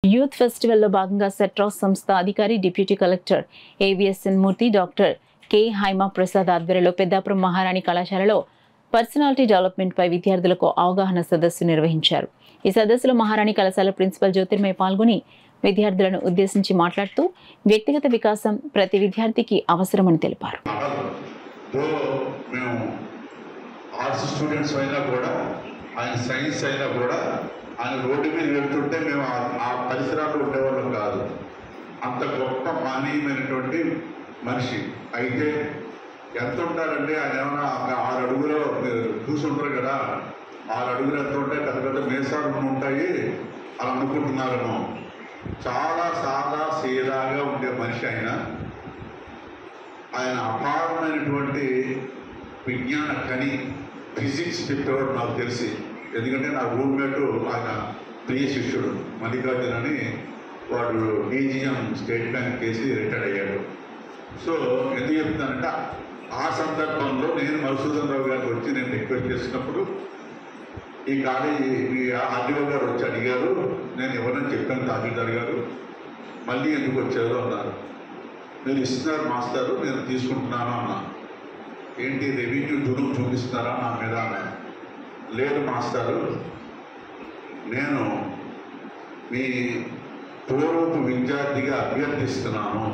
Youth ఫెస్టివల్లో భాగంగా సెట్రాస్ సంస్థ అధికారి డిప్యూటీ కలెక్టర్ ఏవిఎస్ఎన్ మూర్తి డాక్టర్ కె హైమా ప్రసాద్ ఆధ్వర్యంలో పెద్దాపురం మహారాణి కళాశాలలో పర్సనాలిటీ డెవలప్మెంట్ పై విద్యార్థులకు అవగాహన సదస్సు నిర్వహించారు. ఈ సదస్సులో మహారాణి కళాశాల ప్రిన్సిపల్ జ్యోతిర్మయి పాల్గొని విద్యార్థులను ఉద్దేశించి మాట్లాడుతూ వ్యక్తిగత వికాసం ప్రతి విద్యార్థికి అవసరమని తెలిపారు. ఆయన రోడ్డు మీద వెళ్తుంటే మేము ఆ పరిసరాల్లో ఉండేవాళ్ళం కాదు. అంత గొప్ప మానవీయమైనటువంటి మనిషి. అయితే ఎంత ఉంటారంటే ఆయన ఏమైనా 6 అడుగులో మీరు చూసుంటారు కదా, 6 అడుగులు ఎంత ఉంటాయి, పెద్ద పెద్ద మేసాలు ఉంటాయి అలా అనుకుంటున్నారేమో. చాలా సాదా సీదాగా ఉండే మనిషి ఆయన అపారమైనటువంటి విజ్ఞాన కని ఫిజిక్స్ చెప్పేవాడు నాకు తెలిసి. ఎందుకంటే నా రూమ్మేట్ ఆయన ప్రియ శిష్యుడు మల్లికార్జున్ అని, వాడు డీజీఎం స్టేట్ బ్యాంక్ కేసి రిటైర్డ్ అయ్యాడు. సో ఎందుకు చెప్తున్నానంటే ఆ సందర్భంలో నేను మధుసూదన్ రావు గారికి వచ్చి నేను రిక్వెస్ట్ చేసినప్పుడు ఈ కాలేజీ ఆర్డీఓ గారు వచ్చి అడిగారు, నేను ఎవరని చెప్పాను తహసీల్దార్ గారు, మళ్ళీ ఎందుకు వచ్చారు అన్నారు. మీరు ఇస్తున్నారు మాస్టారు, నేను తీసుకుంటున్నాను అన్నా. ఏంటి రెవెన్యూ జులుం చూపిస్తున్నారా నా మీద అన్నా. లేదు మాస్టారు, నేను మీ పూర్వపు విద్యార్థిగా అభ్యర్థిస్తున్నాను,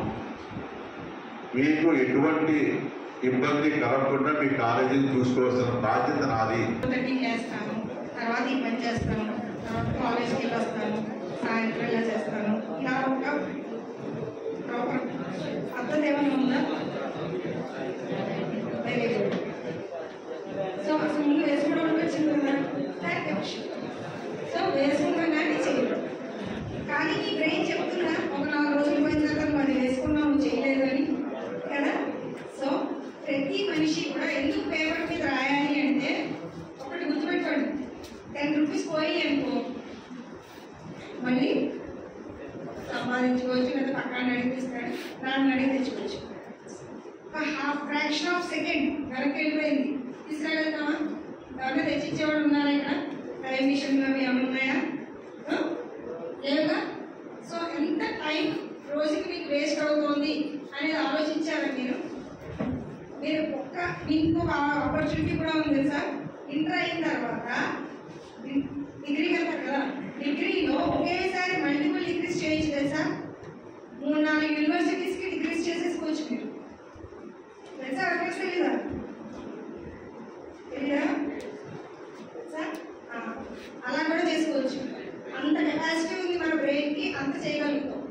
మీకు ఎటువంటి ఇబ్బంది కలగకుండా మీ కాలేజీని చూసుకోవాల్సిన బాధ్యత నాది. తర్వాత ఈ పని చేస్తాను, తర్వాత కాలేజ్కి వెళ్ళి వస్తాను, సాయంత్రం ఇలా చేస్తాను. ఇలా ఒక పద్ధతి ఏమైనా ఉందా? Very good. సో అసలు ముందు వేసుకోవడం వచ్చింది కదా, సో వేసుకున్నాగానే చేయడం. కానీ నీ బ్రెయిన్ చెప్తున్నా ఒక 4 రోజులు పోయిన తర్వాత మరి వేసుకున్నావు చేయలేదు అని కదా. సో ప్రతి మనిషి కూడా ఎందుకు పేపర్ మీద రాయాలి అంటే ఒకటి గుర్తుపెట్టుకోండి, 10 రూపీస్ పోయి అనుకో మళ్ళీ సంపాదించుకోవచ్చు, లేదా పక్కన నడిపిస్తాడు, దాన్ని అడిగి తెచ్చుకోవచ్చు. ఒక ఫ్రాక్షన్ ఆఫ్ సెకండ్ వెనక్కి వెళ్ళిపోయింది, తీసుకురాగలుగుతామా? ఎవరైనా తెచ్చిచ్చేవాడు ఉన్నారా ఇక్కడ? టైం మిషన్లు అవి ఏమైనా ఉన్నాయా? లేవుగా. సో ఎంత టైం రోజుకి మీకు వేస్ట్ అవుతుంది అనేది ఆలోచించారా మీరు? మీకు ఒక ఆపర్చునిటీ కూడా ఉంది సార్. ఇంటర్ అయిన తర్వాత డిగ్రీకి వెళ్తారు కదా, డిగ్రీలో ఒకేసారి మల్టిపుల్ డిగ్రీస్ చేయొచ్చు కదా సార్. 3-4 యూనివర్సిటీస్కి డిగ్రీస్ చేసేసుకోవచ్చు మీరు. తెలుసా? అడ్రస్ తెలీదా? తెలీదా సార్? అలా కూడా చేసుకోవచ్చు. అంత కెపాసిటీ ఉంది మన బ్రెయిన్కి, అంత చేయగలుగుతాం.